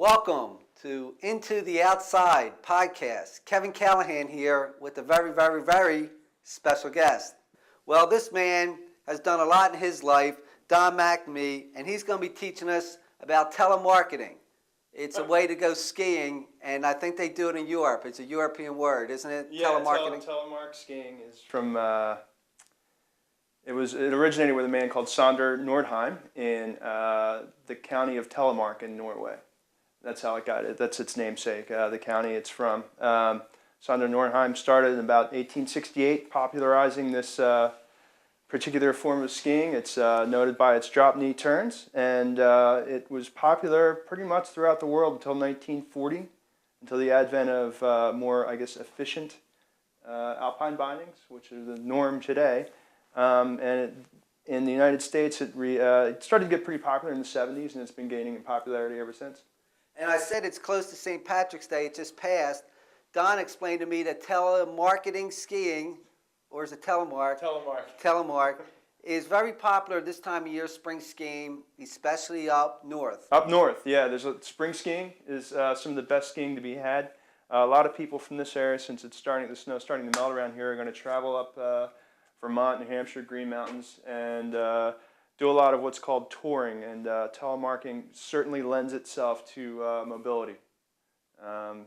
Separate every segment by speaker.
Speaker 1: Welcome to Into the Outside podcast. Kevin Callahan here with a very, very, very special guest. Well, this man has done a lot in his life, Don McNamee, and he's going to be teaching us about telemarketing. It's a way to go skiing, and I think they do it in Europe. It's a European word, isn't it?
Speaker 2: Yeah,
Speaker 1: telemarketing.
Speaker 2: Telemark skiing is from. It originated with a man called Sander Nordheim in the county of Telemark in Norway. That's how it got it. That's its namesake, the county it's from. Sander Nordheim started in about 1868, popularizing this particular form of skiing. It's noted by its drop knee turns, and it was popular pretty much throughout the world until 1940, until the advent of more, efficient alpine bindings, which are the norm today. In the United States, it started to get pretty popular in the 70s, and it's been gaining in popularity ever since.
Speaker 1: And I said it's close to St. Patrick's Day. It just passed. Don explained to me that telemarketing skiing, or is it Telemark? Telemark is very popular this time of year, spring skiing, especially up north.
Speaker 2: Up north, yeah. Spring skiing is some of the best skiing to be had. A lot of people from this area, since the snow's starting to melt around here, are going to travel up Vermont, New Hampshire, Green Mountains, and do a lot of what's called touring. And telemarketing certainly lends itself to mobility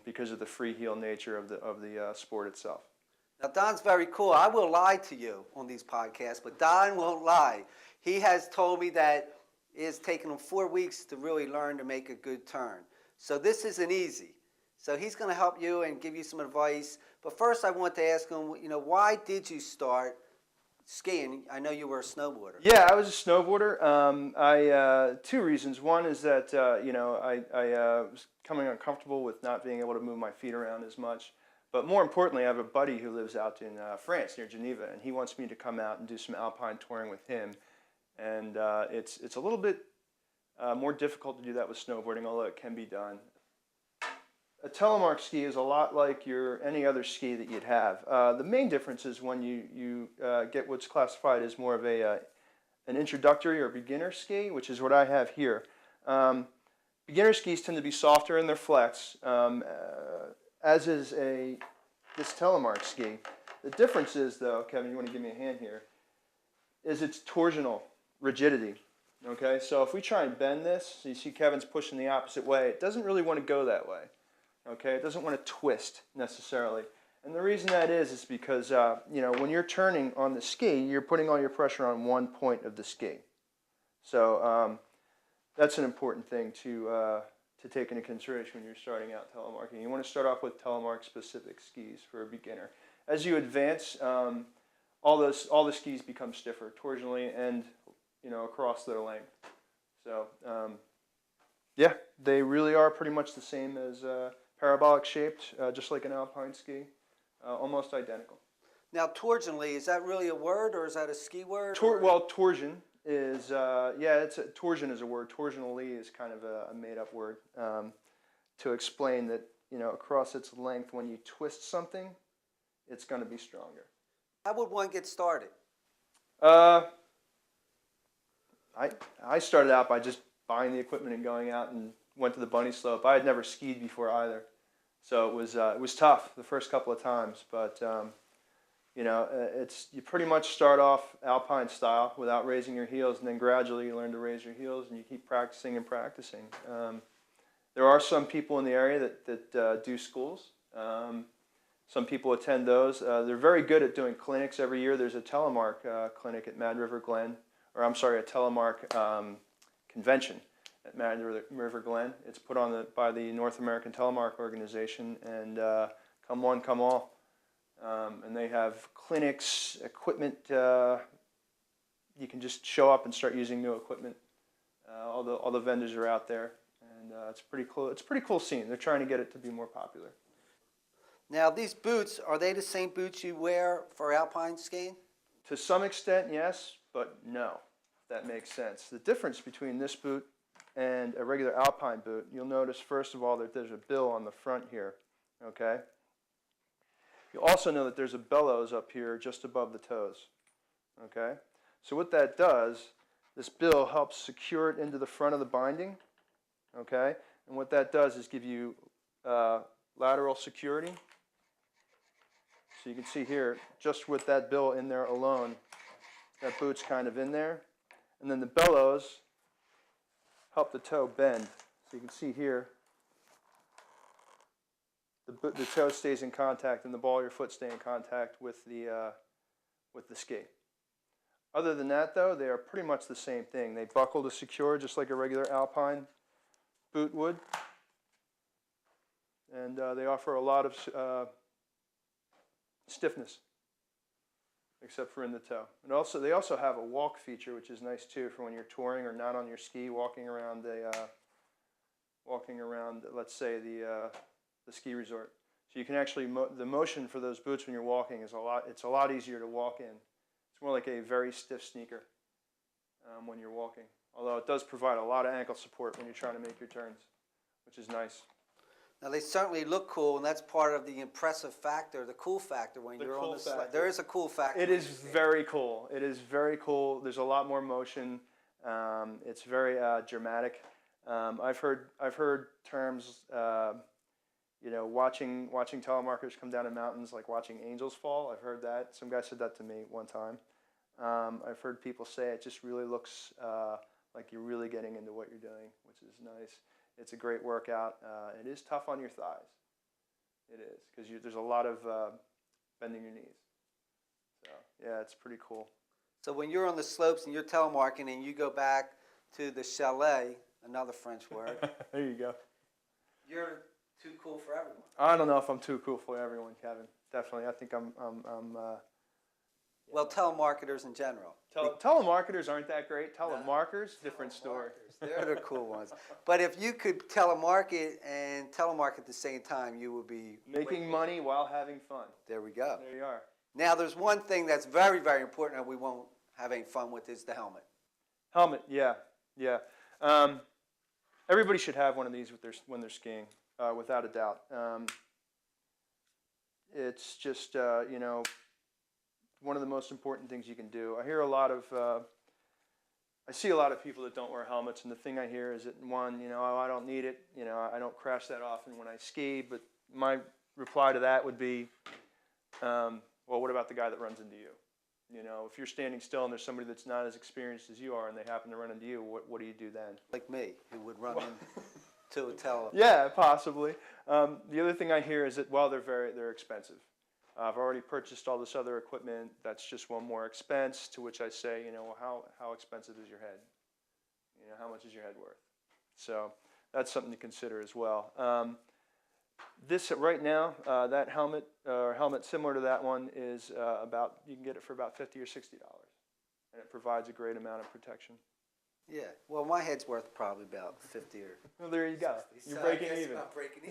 Speaker 2: because of the free heel nature of the sport itself.
Speaker 1: Now, Don's very cool. I will lie to you on these podcasts, but Don won't lie. He has told me that it has taken him 4 weeks to really learn to make a good turn. So this isn't easy. So he's going to help you and give you some advice. But first I want to ask him, why did you start skiing? I know you were a snowboarder.
Speaker 2: Yeah, I was a snowboarder. Two reasons. One is that, I was becoming uncomfortable with not being able to move my feet around as much. But more importantly, I have a buddy who lives out in France near Geneva, and he wants me to come out and do some alpine touring with him. And it's a little bit more difficult to do that with snowboarding, although it can be done. A telemark ski is a lot like any other ski that you'd have. The main difference is when you get what's classified as more of an introductory or beginner ski, which is what I have here. Beginner skis tend to be softer in their flex, as is this telemark ski. The difference is, though, Kevin, you want to give me a hand here, is its torsional rigidity. Okay, so if we try and bend this, so you see Kevin's pushing the opposite way, it doesn't really want to go that way. Okay, it doesn't want to twist necessarily. And the reason that is because, when you're turning on the ski, you're putting all your pressure on one point of the ski. So that's an important thing to take into consideration when you're starting out telemarketing. You want to start off with telemark-specific skis for a beginner. As you advance, all the skis become stiffer torsionally and across their length. So yeah, they really are pretty much the same as parabolic shaped, just like an alpine ski, almost identical.
Speaker 1: Now, torsionally, is that really a word, or is that a ski word?
Speaker 2: Torsion is, torsion is a word. Torsionally is kind of a made-up word to explain that, across its length, when you twist something, it's going to be stronger.
Speaker 1: How would one get started?
Speaker 2: I started out by just buying the equipment and going out and went to the bunny slope. I had never skied before either, so it was tough the first couple of times. But you pretty much start off alpine style without raising your heels, and then gradually you learn to raise your heels, and you keep practicing and practicing. There are some people in the area that do schools. Some people attend those. They're very good at doing clinics every year. There's a Telemark clinic at Mad River Glen, a Telemark convention at Mad River Glen. It's put on by the North American Telemark Organization, and come one, come all. And they have clinics, equipment. You can just show up and start using new equipment. All the vendors are out there, and it's pretty cool. It's a pretty cool scene. They're trying to get it to be more popular.
Speaker 1: Now, these boots, are they the same boots you wear for alpine skiing?
Speaker 2: To some extent, yes, but no, if that makes sense. The difference between this boot and a regular alpine boot, you'll notice, first of all, that there's a bill on the front here, okay? You'll also know that there's a bellows up here just above the toes, okay? So what that does, this bill helps secure it into the front of the binding, okay? And what that does is give you lateral security. So you can see here, just with that bill in there alone, that boot's kind of in there. And then the bellows help the toe bend. So you can see here, the toe stays in contact and the ball of your foot stay in contact with the skate. Other than that, though, they are pretty much the same thing. They buckle to secure just like a regular alpine boot would. And they offer a lot of stiffness, except for in the toe. And also, they also have a walk feature, which is nice too, for when you're touring or not on your ski, walking around let's say the ski resort. So you can actually the motion for those boots when you're walking is it's a lot easier to walk in. It's more like a very stiff sneaker when you're walking. Although it does provide a lot of ankle support when you're trying to make your turns, which is nice.
Speaker 1: Now they certainly look cool, and that's part of the impressive factor, the cool factor when you're on the sled. There is a cool factor.
Speaker 2: It is very cool. It is very cool. There's a lot more motion. It's very dramatic. I've heard terms, watching telemarketers come down in mountains like watching angels fall. I've heard that. Some guy said that to me one time. I've heard people say it just really looks like you're really getting into what you're doing, which is nice. It's a great workout. It is tough on your thighs. It is, because there's a lot of bending your knees. So, yeah, it's pretty cool.
Speaker 1: So when you're on the slopes and you're telemarketing and you go back to the chalet, another French word.
Speaker 2: There you go.
Speaker 1: You're too cool for everyone.
Speaker 2: I don't know if I'm too cool for everyone, Kevin. Definitely. I think I'm
Speaker 1: well, telemarketers in general.
Speaker 2: Telemarketers aren't that great. Telemarketers, different story.
Speaker 1: They're the cool ones. But if you could telemarket and telemarket at the same time, you would be
Speaker 2: making money while having fun.
Speaker 1: There we go.
Speaker 2: There you are.
Speaker 1: Now, there's one thing that's very, very important that we won't have any fun with is the helmet.
Speaker 2: Helmet, yeah. Everybody should have one of these when they're skiing, without a doubt. It's just, one of the most important things you can do. I see a lot of people that don't wear helmets, and the thing I hear is that, one, I don't need it, I don't crash that often when I ski, but my reply to that would be, well, what about the guy that runs into you? If you're standing still and there's somebody that's not as experienced as you are and they happen to run into you, what do you do then?
Speaker 1: Like me, who would run into a tele.
Speaker 2: Yeah, possibly. The other thing I hear is that, well, they're expensive. I've already purchased all this other equipment. That's just one more expense. To which I say, well, how expensive is your head? How much is your head worth? So that's something to consider as well. This right now, that helmet or helmet similar to that one is you can get it for about $50 or $60, and it provides a great amount of protection.
Speaker 1: Yeah, well, my head's worth probably about 50 or.
Speaker 2: Well, there you go.
Speaker 1: 60.
Speaker 2: You're
Speaker 1: So
Speaker 2: breaking even.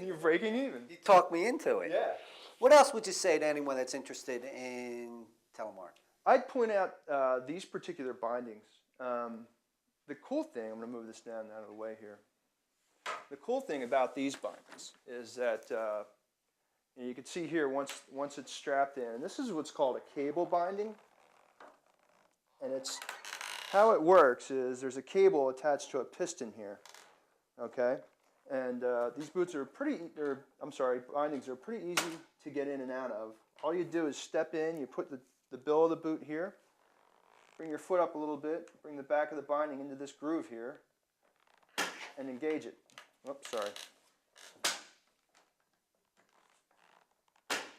Speaker 2: You're breaking even.
Speaker 1: You talked me into it.
Speaker 2: Yeah.
Speaker 1: What else would you say to anyone that's interested in telemarketing?
Speaker 2: I'd point out these particular bindings. The cool thing, I'm going to move this down out of the way here. The cool thing about these bindings is that you can see here once it's strapped in, and this is what's called a cable binding. And how it works is there's a cable attached to a piston here, okay? And these bindings are pretty easy to get in and out of. All you do is step in, you put the bill of the boot here, bring your foot up a little bit, bring the back of the binding into this groove here, and engage it. Oops, sorry.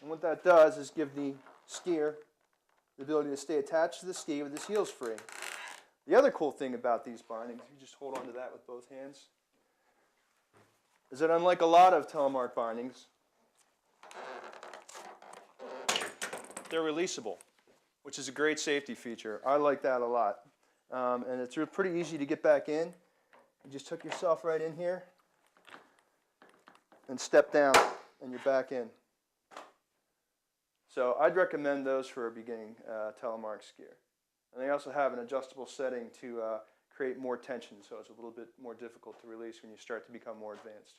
Speaker 2: And what that does is give the skier the ability to stay attached to the ski with his heels free. The other cool thing about these bindings, you just hold on to that with both hands, is that unlike a lot of telemark bindings, they're releasable, which is a great safety feature. I like that a lot. And it's pretty easy to get back in. You just tuck yourself right in here and step down, and you're back in. So I'd recommend those for a beginning telemark skier. And they also have an adjustable setting to create more tension, so it's a little bit more difficult to release when you start to become more advanced.